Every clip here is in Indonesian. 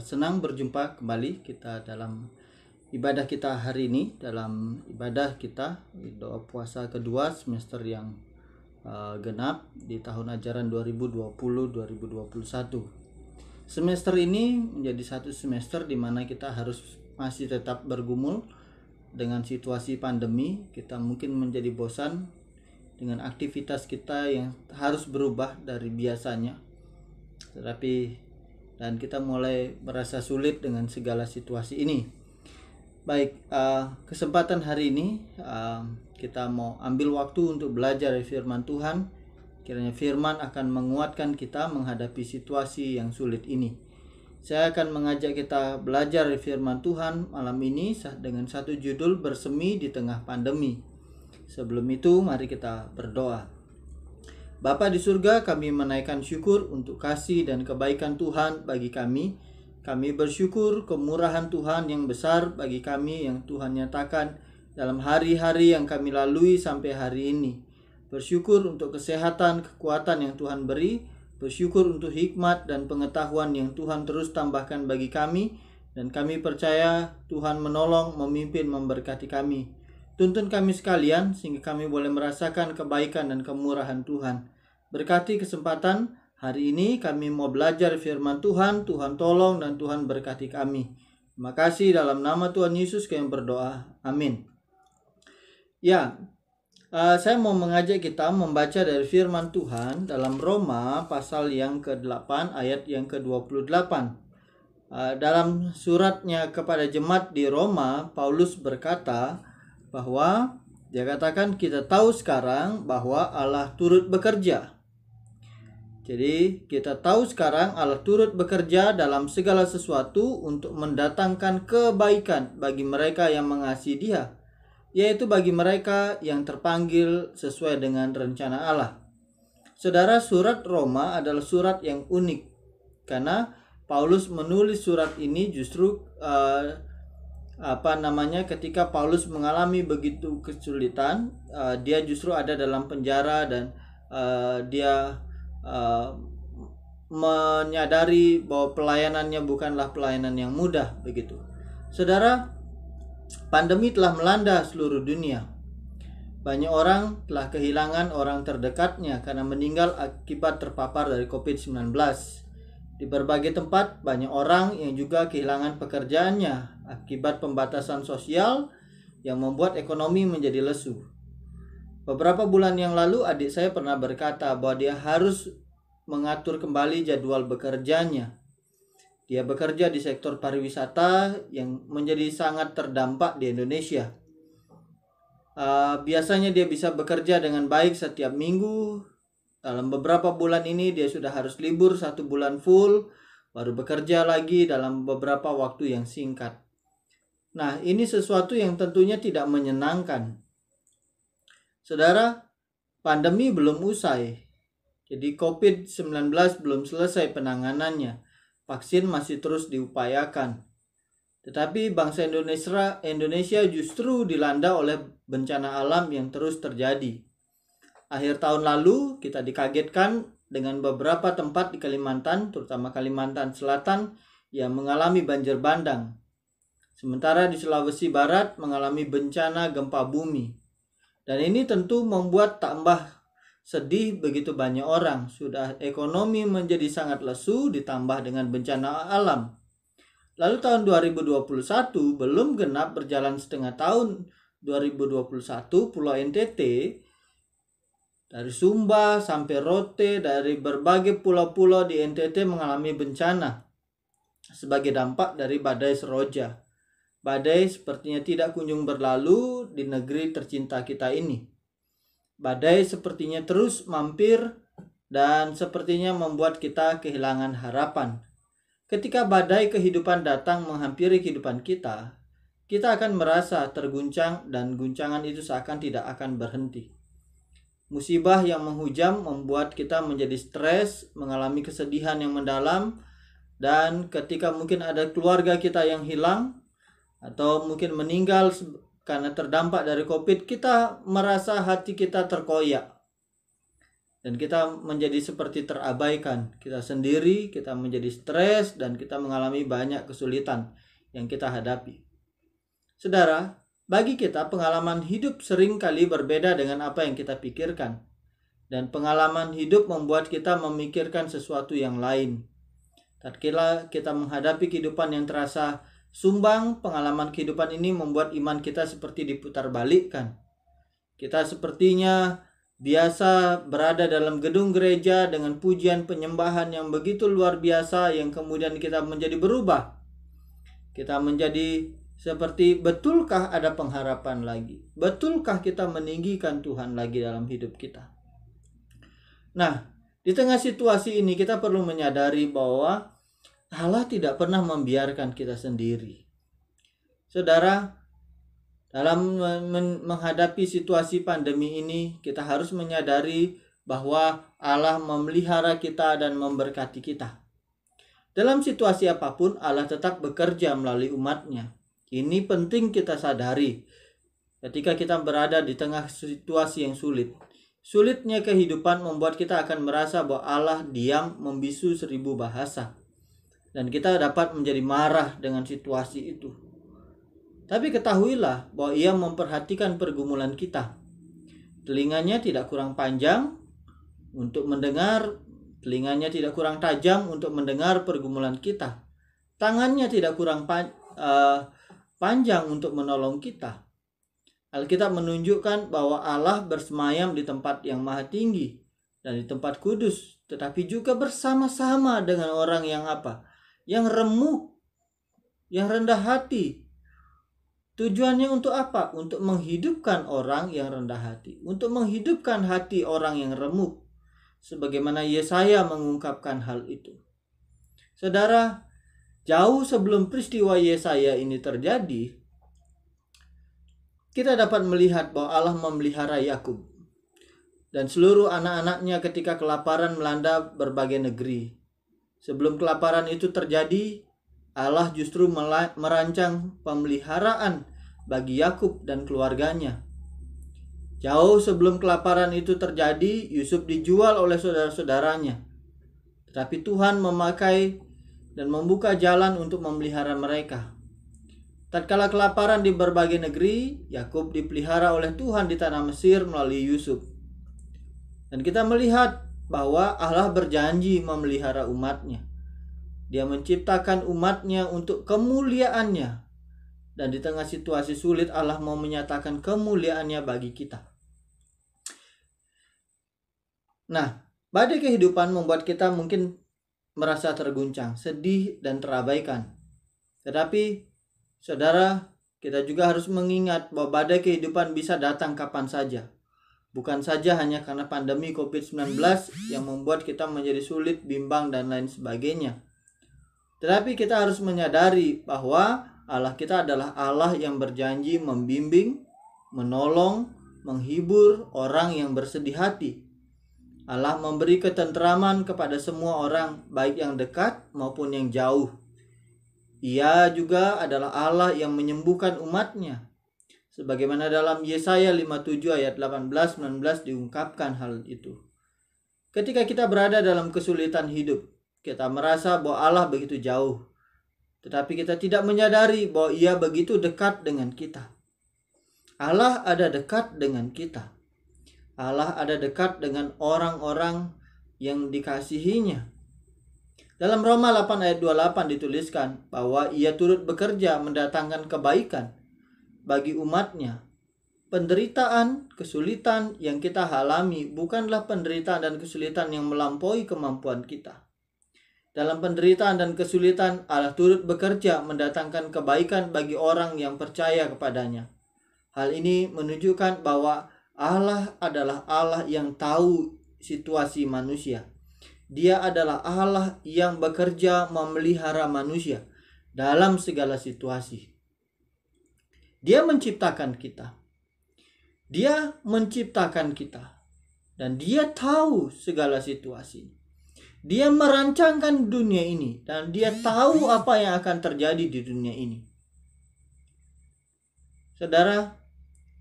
senang berjumpa kembali kita dalam ibadah kita hari ini, dalam ibadah kita doa puasa kedua semester yang genap di tahun ajaran 2020-2021. Semester ini menjadi satu semester di mana kita harus masih tetap bergumul dengan situasi pandemi. Kita mungkin menjadi bosan dengan aktivitas kita yang harus berubah dari biasanya. Dan kita mulai merasa sulit dengan segala situasi ini. Baik, kesempatan hari ini kita mau ambil waktu untuk belajar dari firman Tuhan. Kiranya firman akan menguatkan kita menghadapi situasi yang sulit ini. Saya akan mengajak kita belajar dari firman Tuhan malam ini dengan satu judul, bersemi di tengah pandemi. Sebelum itu, mari kita berdoa. Bapa di surga, kami menaikkan syukur untuk kasih dan kebaikan Tuhan bagi kami. Kami bersyukur kemurahan Tuhan yang besar bagi kami yang Tuhan nyatakan dalam hari-hari yang kami lalui sampai hari ini. Bersyukur untuk kesehatan, kekuatan yang Tuhan beri. Bersyukur untuk hikmat dan pengetahuan yang Tuhan terus tambahkan bagi kami. Dan kami percaya Tuhan menolong, memimpin, memberkati kami. Tuntun kami sekalian sehingga kami boleh merasakan kebaikan dan kemurahan Tuhan. Berkati kesempatan hari ini, kami mau belajar firman Tuhan. Tuhan tolong dan Tuhan berkati kami. Terima kasih, dalam nama Tuhan Yesus kami berdoa. Amin. Ya, saya mau mengajak kita membaca dari firman Tuhan dalam Roma pasal yang ke-8 ayat yang ke-28. Dalam suratnya kepada jemaat di Roma, Paulus berkata bahwa dia katakan kita tahu sekarang bahwa Allah turut bekerja. Jadi kita tahu sekarang Allah turut bekerja dalam segala sesuatu untuk mendatangkan kebaikan bagi mereka yang mengasihi Dia, yaitu bagi mereka yang terpanggil sesuai dengan rencana Allah. Saudara, surat Roma adalah surat yang unik karena Paulus menulis surat ini justru ketika Paulus mengalami begitu kesulitan, dia justru ada dalam penjara dan dia menyadari bahwa pelayanannya bukanlah pelayanan yang mudah begitu. Saudara, pandemi telah melanda seluruh dunia. Banyak orang telah kehilangan orang terdekatnya karena meninggal akibat terpapar dari COVID-19. Di berbagai tempat, banyak orang yang juga kehilangan pekerjaannya akibat pembatasan sosial yang membuat ekonomi menjadi lesu. Beberapa bulan yang lalu, adik saya pernah berkata bahwa dia harus mengatur kembali jadwal bekerjanya. Dia bekerja di sektor pariwisata yang menjadi sangat terdampak di Indonesia. Biasanya dia bisa bekerja dengan baik setiap minggu. Dalam beberapa bulan ini dia sudah harus libur 1 bulan full, baru bekerja lagi dalam beberapa waktu yang singkat. Nah, ini sesuatu yang tentunya tidak menyenangkan. Saudara, pandemi belum usai. Jadi COVID-19 belum selesai penanganannya. Vaksin masih terus diupayakan. Tetapi bangsa Indonesia justru dilanda oleh bencana alam yang terus terjadi. Akhir tahun lalu kita dikagetkan dengan beberapa tempat di Kalimantan, terutama Kalimantan Selatan, yang mengalami banjir bandang. Sementara di Sulawesi Barat mengalami bencana gempa bumi. Dan ini tentu membuat tambah sedih begitu banyak orang. Sudah ekonomi menjadi sangat lesu ditambah dengan bencana alam. Lalu tahun 2021 belum genap berjalan setengah tahun 2021, Pulau NTT dari Sumba sampai Rote, dari berbagai pulau-pulau di NTT mengalami bencana sebagai dampak dari badai Seroja. Badai sepertinya tidak kunjung berlalu di negeri tercinta kita ini. Badai sepertinya terus mampir dan sepertinya membuat kita kehilangan harapan. Ketika badai kehidupan datang menghampiri kehidupan kita, kita akan merasa terguncang dan guncangan itu seakan tidak akan berhenti. Musibah yang menghujam membuat kita menjadi stres, mengalami kesedihan yang mendalam, dan ketika mungkin ada keluarga kita yang hilang atau mungkin meninggal karena terdampak dari COVID, kita merasa hati kita terkoyak. dan kita menjadi seperti terabaikan. Kita sendiri, kita menjadi stres, dan kita mengalami banyak kesulitan yang kita hadapi. Saudara, bagi kita pengalaman hidup sering kali berbeda dengan apa yang kita pikirkan. Dan pengalaman hidup membuat kita memikirkan sesuatu yang lain. Tatkala kita menghadapi kehidupan yang terasa sumbang, pengalaman kehidupan ini membuat iman kita seperti diputar balikkan. Kita sepertinya biasa berada dalam gedung gereja dengan pujian penyembahan yang begitu luar biasa, yang kemudian kita menjadi berubah. Kita menjadi seperti, betulkah ada pengharapan lagi? Betulkah kita meninggikan Tuhan lagi dalam hidup kita? Nah, di tengah situasi ini kita perlu menyadari bahwa Allah tidak pernah membiarkan kita sendiri. Saudara, dalam menghadapi situasi pandemi ini, kita harus menyadari bahwa Allah memelihara kita dan memberkati kita. Dalam situasi apapun, Allah tetap bekerja melalui umat-Nya. Ini penting kita sadari ketika kita berada di tengah situasi yang sulit. Sulitnya kehidupan membuat kita akan merasa bahwa Allah diam membisu 1000 bahasa. Dan kita dapat menjadi marah dengan situasi itu. Tapi ketahuilah bahwa Ia memperhatikan pergumulan kita. Telinganya tidak kurang panjang untuk mendengar, telinganya tidak kurang tajam untuk mendengar pergumulan kita. Tangannya tidak kurang panjang untuk menolong kita. Alkitab menunjukkan bahwa Allah bersemayam di tempat yang maha tinggi dan di tempat kudus, tetapi juga bersama-sama dengan orang yang apa? Yang remuk, yang rendah hati. Tujuannya untuk apa? Untuk menghidupkan orang yang rendah hati, untuk menghidupkan hati orang yang remuk, sebagaimana Yesaya mengungkapkan hal itu. Saudara, jauh sebelum peristiwa Yesaya ini terjadi, kita dapat melihat bahwa Allah memelihara Yakub dan seluruh anak-anaknya ketika kelaparan melanda berbagai negeri. Sebelum kelaparan itu terjadi, Allah justru merancang pemeliharaan bagi Yakub dan keluarganya. Jauh sebelum kelaparan itu terjadi, Yusuf dijual oleh saudara-saudaranya. Tetapi Tuhan memakai dan membuka jalan untuk memelihara mereka. Tatkala kelaparan di berbagai negeri, Yakub dipelihara oleh Tuhan di tanah Mesir melalui Yusuf. Dan kita melihat bahwa Allah berjanji memelihara umat-Nya. Dia menciptakan umat-Nya untuk kemuliaan-Nya. Dan di tengah situasi sulit, Allah mau menyatakan kemuliaan-Nya bagi kita. Nah, badai kehidupan membuat kita mungkin merasa terguncang, sedih, dan terabaikan. Tetapi saudara, kita juga harus mengingat bahwa badai kehidupan bisa datang kapan saja. Bukan saja hanya karena pandemi COVID-19 yang membuat kita menjadi sulit, bimbang, dan lain sebagainya. Tetapi kita harus menyadari bahwa Allah kita adalah Allah yang berjanji membimbing, menolong, menghibur orang yang bersedih hati. Allah memberi ketentraman kepada semua orang, baik yang dekat maupun yang jauh. Ia juga adalah Allah yang menyembuhkan umat-Nya. Sebagaimana dalam Yesaya 57 ayat 18-19 diungkapkan hal itu. Ketika kita berada dalam kesulitan hidup, kita merasa bahwa Allah begitu jauh. Tetapi kita tidak menyadari bahwa Ia begitu dekat dengan kita. Allah ada dekat dengan kita. Allah ada dekat dengan orang-orang yang dikasihinya. Dalam Roma 8 ayat 28 dituliskan bahwa Ia turut bekerja mendatangkan kebaikan bagi umat-Nya. Penderitaan, kesulitan yang kita alami bukanlah penderitaan dan kesulitan yang melampaui kemampuan kita. Dalam penderitaan dan kesulitan, Allah turut bekerja mendatangkan kebaikan bagi orang yang percaya kepadanya. Hal ini menunjukkan bahwa Allah adalah Allah yang tahu situasi manusia. Dia adalah Allah yang bekerja memelihara manusia dalam segala situasi. Dia menciptakan kita. Dia menciptakan kita. Dan Dia tahu segala situasi. Dia merancangkan dunia ini. Dan Dia tahu apa yang akan terjadi di dunia ini. Saudara,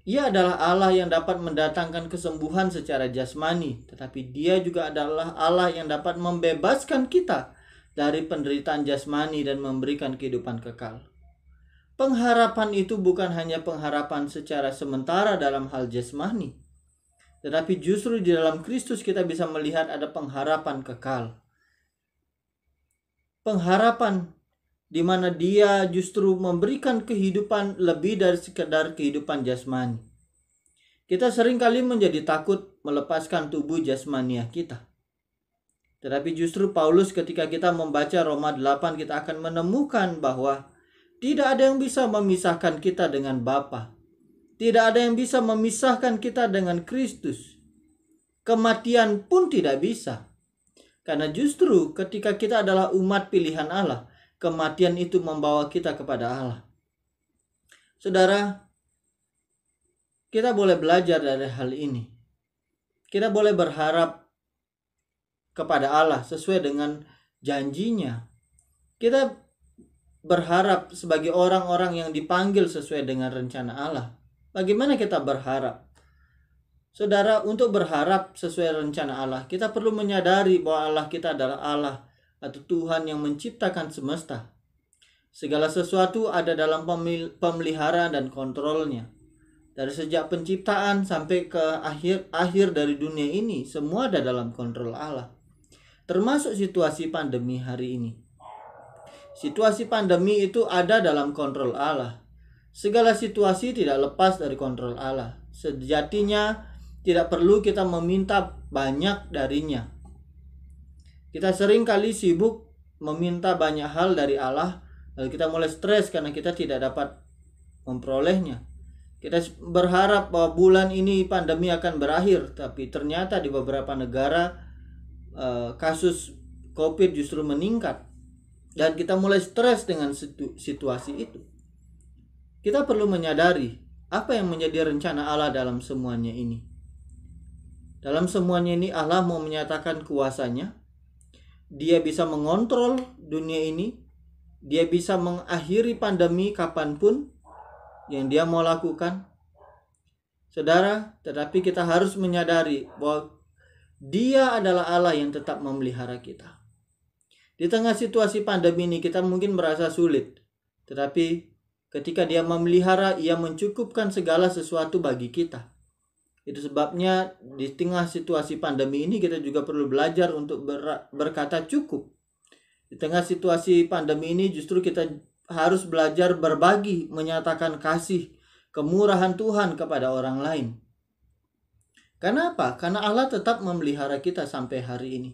Ia adalah Allah yang dapat mendatangkan kesembuhan secara jasmani, tetapi Dia juga adalah Allah yang dapat membebaskan kita dari penderitaan jasmani dan memberikan kehidupan kekal. Pengharapan itu bukan hanya pengharapan secara sementara dalam hal jasmani, tetapi justru di dalam Kristus kita bisa melihat ada pengharapan kekal. Pengharapan di mana Dia justru memberikan kehidupan lebih dari sekedar kehidupan jasmani. Kita seringkali menjadi takut melepaskan tubuh jasmania kita. Tetapi justru Paulus ketika kita membaca Roma 8, kita akan menemukan bahwa tidak ada yang bisa memisahkan kita dengan Bapa. Tidak ada yang bisa memisahkan kita dengan Kristus. Kematian pun tidak bisa. Karena justru ketika kita adalah umat pilihan Allah, kematian itu membawa kita kepada Allah. Saudara, kita boleh belajar dari hal ini. Kita boleh berharap kepada Allah sesuai dengan janjinya. Kita berharap sebagai orang-orang yang dipanggil sesuai dengan rencana Allah. Bagaimana kita berharap? Saudara, untuk berharap sesuai rencana Allah, kita perlu menyadari bahwa Allah kita adalah Allah atau Tuhan yang menciptakan semesta. Segala sesuatu ada dalam pemeliharaan dan kontrolnya. Dari sejak penciptaan sampai ke akhir dari dunia ini, semua ada dalam kontrol Allah. Termasuk situasi pandemi hari ini. Situasi pandemi itu ada dalam kontrol Allah. Segala situasi tidak lepas dari kontrol Allah. Sejatinya tidak perlu kita meminta banyak darinya. Kita sering kali sibuk meminta banyak hal dari Allah, lalu kita mulai stres karena kita tidak dapat memperolehnya. Kita berharap bahwa bulan ini pandemi akan berakhir, tapi ternyata di beberapa negara kasus COVID justru meningkat. Dan kita mulai stres dengan situasi itu. Kita perlu menyadari apa yang menjadi rencana Allah dalam semuanya ini. Dalam semuanya ini Allah mau menyatakan kuasanya. Dia bisa mengontrol dunia ini. Dia bisa mengakhiri pandemi kapanpun yang Dia mau lakukan. Saudara, tetapi kita harus menyadari bahwa Dia adalah Allah yang tetap memelihara kita. Di tengah situasi pandemi ini kita mungkin merasa sulit. Tetapi ketika Dia memelihara, Ia mencukupkan segala sesuatu bagi kita. Itu sebabnya di tengah situasi pandemi ini kita juga perlu belajar untuk berkata cukup. Di tengah situasi pandemi ini justru kita harus belajar berbagi, menyatakan kasih, kemurahan Tuhan kepada orang lain. Kenapa? Karena Allah tetap memelihara kita sampai hari ini.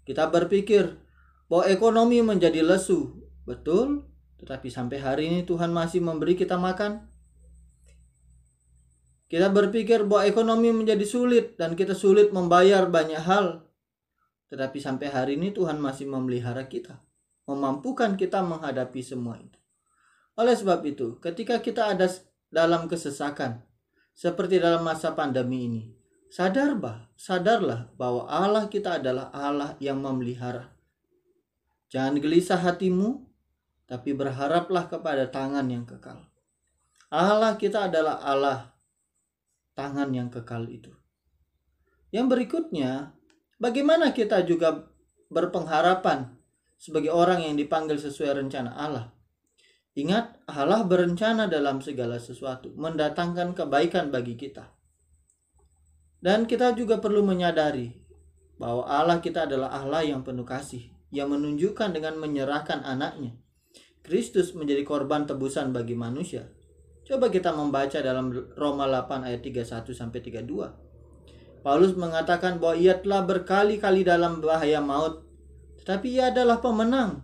Kita berpikir bahwa ekonomi menjadi lesu, betul, tetapi sampai hari ini Tuhan masih memberi kita makan. Kita berpikir bahwa ekonomi menjadi sulit dan kita sulit membayar banyak hal, tetapi sampai hari ini Tuhan masih memelihara kita, memampukan kita menghadapi semua itu. Oleh sebab itu, ketika kita ada dalam kesesakan, seperti dalam masa pandemi ini, sadarlah bahwa Allah kita adalah Allah yang memelihara. Jangan gelisah hatimu, tapi berharaplah kepada tangan yang kekal. Allah kita adalah Allah tangan yang kekal itu. Yang berikutnya, bagaimana kita juga berpengharapan sebagai orang yang dipanggil sesuai rencana Allah? Ingat, Allah berencana dalam segala sesuatu, mendatangkan kebaikan bagi kita. Dan kita juga perlu menyadari bahwa Allah kita adalah Allah yang penuh kasih, yang menunjukkan dengan menyerahkan anaknya, Kristus menjadi korban tebusan bagi manusia. Coba kita membaca dalam Roma 8 ayat 31-32. Paulus mengatakan bahwa Ia telah berkali-kali dalam bahaya maut, tetapi Ia adalah pemenang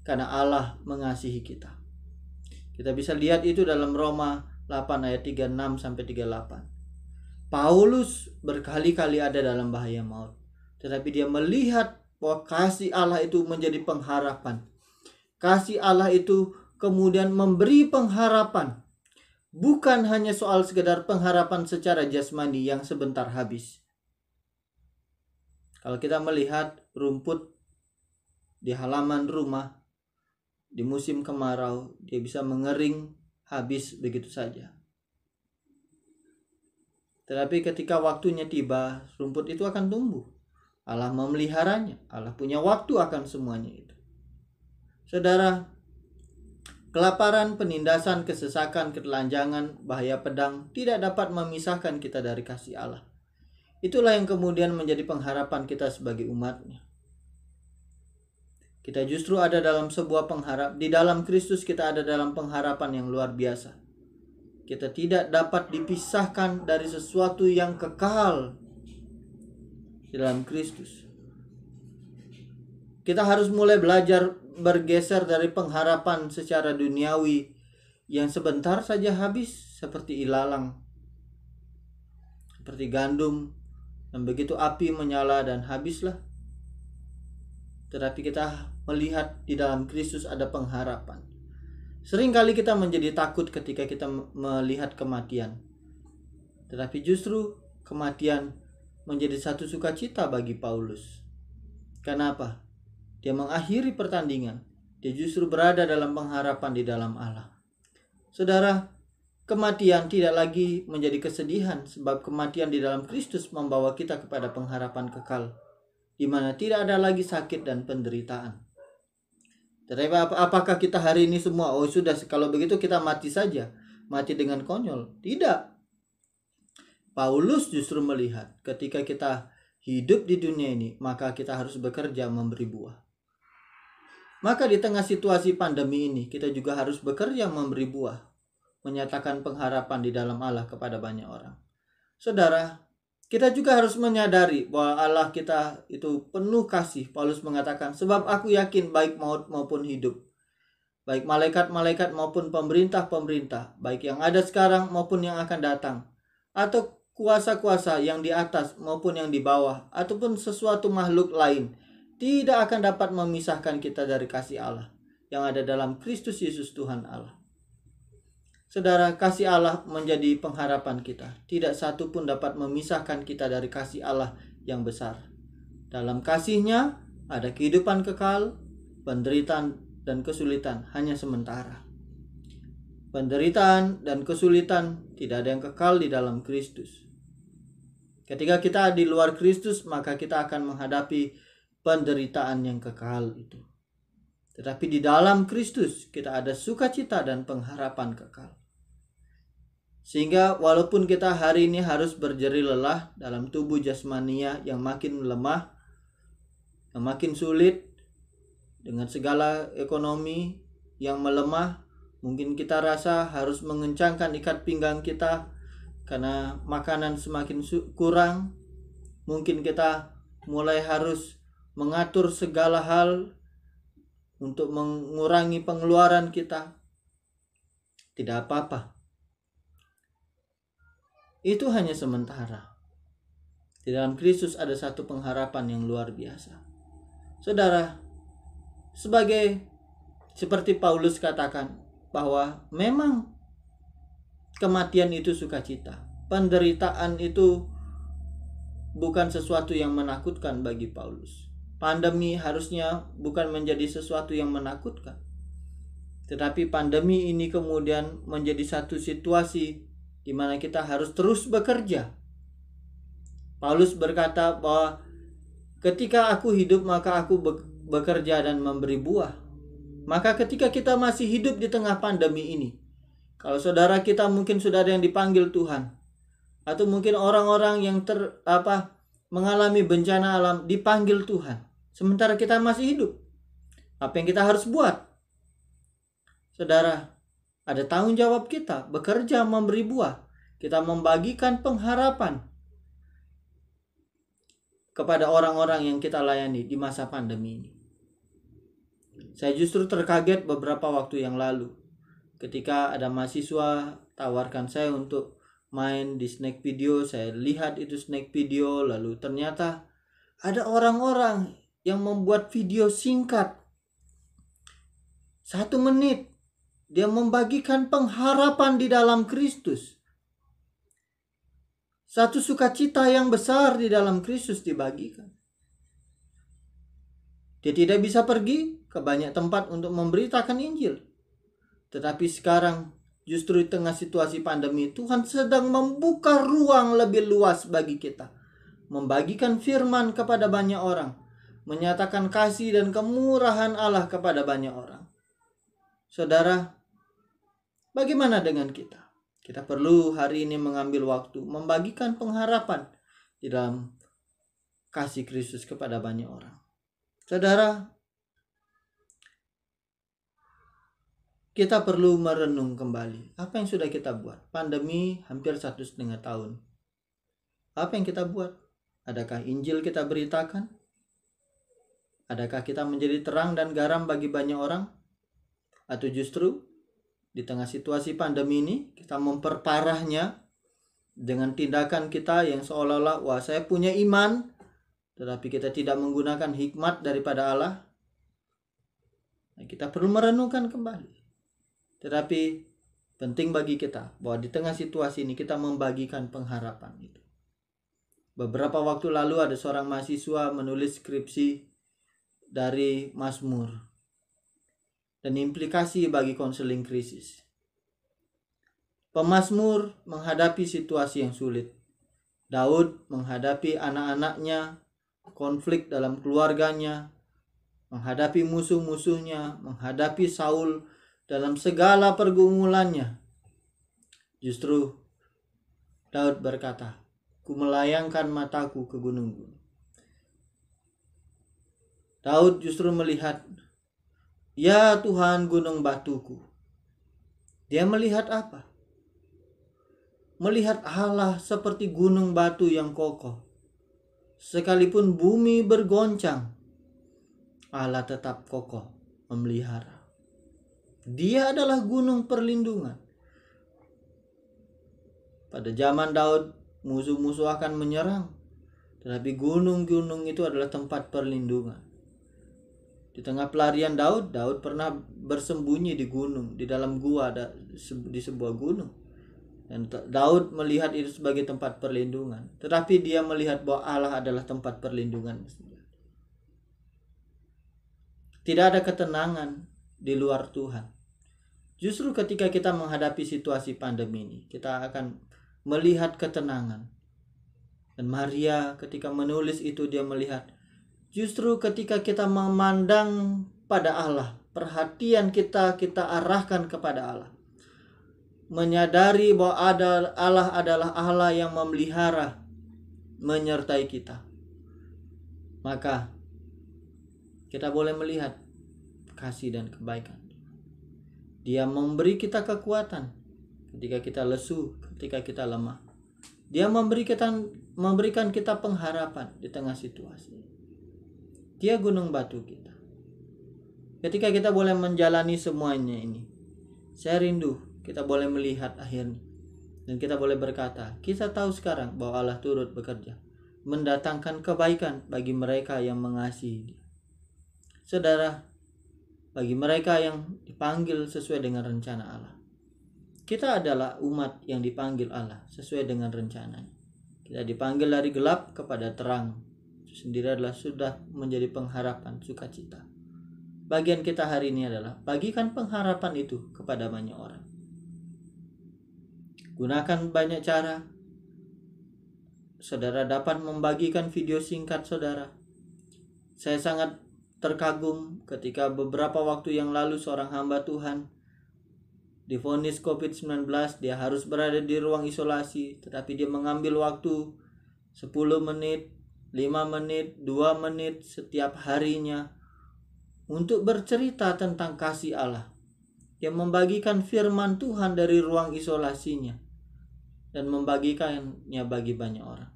karena Allah mengasihi kita. Kita bisa lihat itu dalam Roma 8 ayat 36-38. Paulus berkali-kali ada dalam bahaya maut, tetapi dia melihat bahwa kasih Allah itu menjadi pengharapan. Kasih Allah itu kemudian memberi pengharapan. Bukan hanya soal sekedar pengharapan secara jasmani yang sebentar habis. Kalau kita melihat rumput di halaman rumah di musim kemarau, dia bisa mengering habis begitu saja. Tetapi ketika waktunya tiba, rumput itu akan tumbuh. Allah memeliharanya. Allah punya waktu akan semuanya itu. Saudara, kelaparan, penindasan, kesesakan, ketelanjangan, bahaya pedang tidak dapat memisahkan kita dari kasih Allah. Itulah yang kemudian menjadi pengharapan kita sebagai umat-Nya. Kita justru ada dalam sebuah di dalam Kristus kita ada dalam pengharapan yang luar biasa. Kita tidak dapat dipisahkan dari sesuatu yang kekal di dalam Kristus. Kita harus mulai belajar bergeser dari pengharapan secara duniawi yang sebentar saja habis, seperti ilalang, seperti gandum, dan begitu api menyala dan habislah. Tetapi kita melihat di dalam Kristus ada pengharapan. Seringkali kita menjadi takut ketika kita melihat kematian. Tetapi justru kematian menjadi satu sukacita bagi Paulus. Kenapa? Dia mengakhiri pertandingan. Dia justru berada dalam pengharapan di dalam Allah. Saudara, kematian tidak lagi menjadi kesedihan, sebab kematian di dalam Kristus membawa kita kepada pengharapan kekal, di mana tidak ada lagi sakit dan penderitaan. Tetapi apakah kita hari ini semua, sudah, kalau begitu kita mati saja, mati dengan konyol? Tidak. Paulus justru melihat ketika kita hidup di dunia ini, maka kita harus bekerja memberi buah. Maka di tengah situasi pandemi ini, kita juga harus bekerja memberi buah, menyatakan pengharapan di dalam Allah kepada banyak orang. Saudara, kita juga harus menyadari bahwa Allah kita itu penuh kasih. Paulus mengatakan, sebab aku yakin baik maut maupun hidup, baik malaikat-malaikat maupun pemerintah-pemerintah, baik yang ada sekarang maupun yang akan datang, atau kuasa-kuasa yang di atas maupun yang di bawah, ataupun sesuatu makhluk lain, tidak akan dapat memisahkan kita dari kasih Allah yang ada dalam Kristus Yesus Tuhan Allah. Saudara, kasih Allah menjadi pengharapan kita. Tidak satu pun dapat memisahkan kita dari kasih Allah yang besar. Dalam kasih-Nya ada kehidupan kekal, penderitaan dan kesulitan hanya sementara. Penderitaan dan kesulitan tidak ada yang kekal di dalam Kristus. Ketika kita di luar Kristus, maka kita akan menghadapi penderitaan yang kekal itu. Tetapi di dalam Kristus kita ada sukacita dan pengharapan kekal. Sehingga walaupun kita hari ini harus berjerih lelah dalam tubuh jasmania yang makin lemah, yang makin sulit, dengan segala ekonomi yang melemah, mungkin kita rasa harus mengencangkan ikat pinggang kita karena makanan semakin kurang. Mungkin kita mulai harus mengatur segala hal untuk mengurangi pengeluaran kita. Tidak apa-apa. Itu hanya sementara. Di dalam Kristus ada satu pengharapan yang luar biasa. Saudara, seperti Paulus katakan bahwa memang kematian itu sukacita. Penderitaan itu bukan sesuatu yang menakutkan bagi Paulus. Pandemi harusnya bukan menjadi sesuatu yang menakutkan. Tetapi pandemi ini kemudian menjadi satu situasi di mana kita harus terus bekerja. Paulus berkata bahwa ketika aku hidup maka aku bekerja dan memberi buah. Maka ketika kita masih hidup di tengah pandemi ini, kalau saudara kita mungkin sudah ada yang dipanggil Tuhan, atau mungkin orang-orang yang mengalami bencana alam dipanggil Tuhan, sementara kita masih hidup, apa yang kita harus buat? Saudara, ada tanggung jawab kita bekerja memberi buah. Kita membagikan pengharapan kepada orang-orang yang kita layani di masa pandemi ini. Saya justru terkaget beberapa waktu yang lalu ketika ada mahasiswa tawarkan saya untuk main di snack video. Saya lihat itu snack video, lalu ternyata ada orang-orang yang membuat video singkat 1 menit. Dia membagikan pengharapan di dalam Kristus. Satu sukacita yang besar di dalam Kristus dibagikan. Dia tidak bisa pergi ke banyak tempat untuk memberitakan Injil. Tetapi sekarang justru di tengah situasi pandemi, Tuhan sedang membuka ruang lebih luas bagi kita, membagikan firman kepada banyak orang, menyatakan kasih dan kemurahan Allah kepada banyak orang. Saudara, bagaimana dengan kita? Kita perlu hari ini mengambil waktu membagikan pengharapan di dalam kasih Kristus kepada banyak orang. Saudara, kita perlu merenung kembali apa yang sudah kita buat. Pandemi hampir 1,5 tahun. Apa yang kita buat? Adakah Injil kita beritakan? Adakah kita menjadi terang dan garam bagi banyak orang? Atau justru di tengah situasi pandemi ini kita memperparahnya dengan tindakan kita yang seolah-olah, wah saya punya iman, tetapi kita tidak menggunakan hikmat daripada Allah. Nah, kita perlu merenungkan kembali. Tetapi penting bagi kita bahwa di tengah situasi ini kita membagikan pengharapan itu. Beberapa waktu lalu ada seorang mahasiswa menulis skripsi dari Mazmur dan implikasi bagi konseling krisis. Pemazmur menghadapi situasi yang sulit. Daud menghadapi anak-anaknya, konflik dalam keluarganya, menghadapi musuh-musuhnya, menghadapi Saul dalam segala pergumulannya. Justru Daud berkata, "Ku melayangkan mataku ke gunung-gunung." Daud justru melihat, "Ya Tuhan, gunung batuku." Dia melihat apa? Melihat Allah seperti gunung batu yang kokoh. Sekalipun bumi bergoncang, Allah tetap kokoh memelihara. Dia adalah gunung perlindungan. Pada zaman Daud, musuh-musuh akan menyerang, tetapi gunung-gunung itu adalah tempat perlindungan. Di tengah pelarian Daud pernah bersembunyi di gunung, di dalam gua di sebuah gunung. Dan Daud melihat itu sebagai tempat perlindungan. Tetapi dia melihat bahwa Allah adalah tempat perlindungan. Tidak ada ketenangan di luar Tuhan. Justru ketika kita menghadapi situasi pandemi ini, kita akan melihat ketenangan. Dan Maria ketika menulis itu dia melihat, justru ketika kita memandang pada Allah, perhatian kita arahkan kepada Allah. Menyadari bahwa Allah adalah Allah yang memelihara, menyertai kita. Maka kita boleh melihat kasih dan kebaikan. Dia memberi kita kekuatan ketika kita lesu, ketika kita lemah. Dia memberikan kita pengharapan di tengah situasi. Dia gunung batu kita. Ketika kita boleh menjalani semuanya ini, saya rindu kita boleh melihat akhirnya. Dan kita boleh berkata, kita tahu sekarang bahwa Allah turut bekerja, mendatangkan kebaikan bagi mereka yang mengasihi Dia. Saudara, bagi mereka yang dipanggil sesuai dengan rencana Allah. Kita adalah umat yang dipanggil Allah sesuai dengan rencananya. Kita dipanggil dari gelap kepada terang. Itu sendiri adalah sudah menjadi pengharapan, sukacita. Bagian kita hari ini adalah bagikan pengharapan itu kepada banyak orang. Gunakan banyak cara. Saudara dapat membagikan video singkat saudara. Saya sangat terkagum ketika beberapa waktu yang lalu seorang hamba Tuhan divonis COVID-19, dia harus berada di ruang isolasi, tetapi dia mengambil waktu 10 menit, 5 menit, 2 menit setiap harinya untuk bercerita tentang kasih Allah. Dia membagikan firman Tuhan dari ruang isolasinya dan membagikannya bagi banyak orang.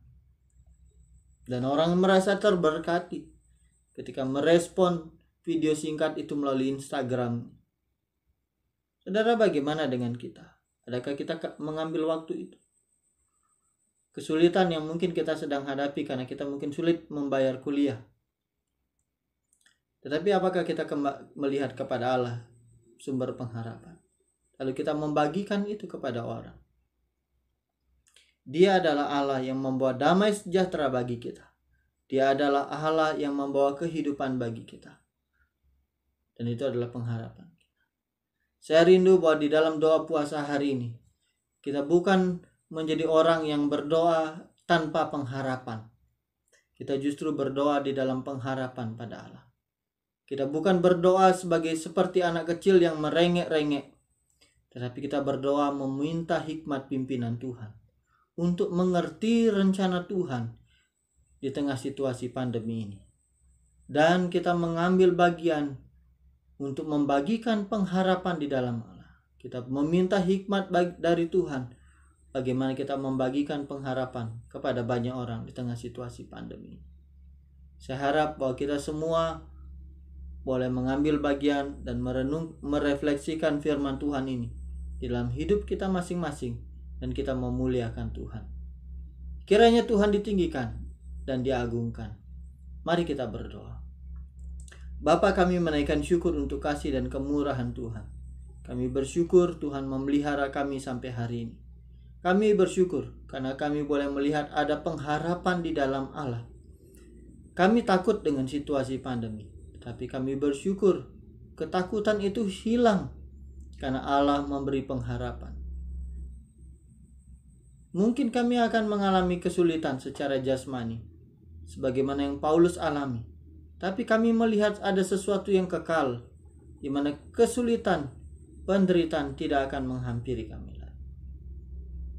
Dan orang merasa terberkati ketika merespon video singkat itu melalui Instagram. Saudara, bagaimana dengan kita? Adakah kita mengambil waktu itu? Kesulitan yang mungkin kita sedang hadapi karena kita mungkin sulit membayar kuliah. Tetapi apakah kita melihat kepada Allah, sumber pengharapan? Lalu kita membagikan itu kepada orang. Dia adalah Allah yang membawa damai sejahtera bagi kita. Dia adalah Allah yang membawa kehidupan bagi kita. Dan itu adalah pengharapan. Saya rindu bahwa di dalam doa puasa hari ini, kita bukan menjadi orang yang berdoa tanpa pengharapan. Kita justru berdoa di dalam pengharapan pada Allah. Kita bukan berdoa seperti anak kecil yang merengek-rengek, tetapi kita berdoa meminta hikmat pimpinan Tuhan untuk mengerti rencana Tuhan di tengah situasi pandemi ini. Dan kita mengambil bagian untuk membagikan pengharapan di dalam Allah. Kita meminta hikmat dari Tuhan bagaimana kita membagikan pengharapan kepada banyak orang di tengah situasi pandemi. Saya harap bahwa kita semua boleh mengambil bagian dan merefleksikan firman Tuhan ini di dalam hidup kita masing-masing, dan kita memuliakan Tuhan. Kiranya Tuhan ditinggikan dan diagungkan. Mari kita berdoa. Bapa, kami menaikkan syukur untuk kasih dan kemurahan Tuhan. Kami bersyukur Tuhan memelihara kami sampai hari ini. Kami bersyukur karena kami boleh melihat ada pengharapan di dalam Allah. Kami takut dengan situasi pandemi, tapi kami bersyukur ketakutan itu hilang karena Allah memberi pengharapan. Mungkin kami akan mengalami kesulitan secara jasmani, sebagaimana yang Paulus alami. Tapi kami melihat ada sesuatu yang kekal, di mana kesulitan, penderitaan tidak akan menghampiri kami lagi.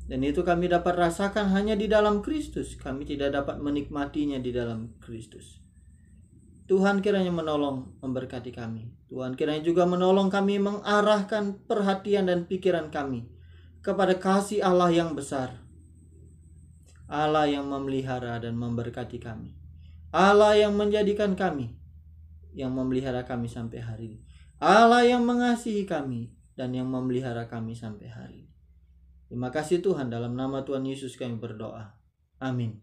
Dan itu kami dapat rasakan hanya di dalam Kristus. Kami tidak dapat menikmatinya di dalam Kristus. Tuhan kiranya menolong memberkati kami. Tuhan kiranya juga menolong kami mengarahkan perhatian dan pikiran kami kepada kasih Allah yang besar. Allah yang memelihara dan memberkati kami. Allah yang menjadikan kami, yang memelihara kami sampai hari ini. Allah yang mengasihi kami dan yang memelihara kami sampai hari ini. Terima kasih Tuhan, dalam nama Tuhan Yesus kami berdoa. Amin.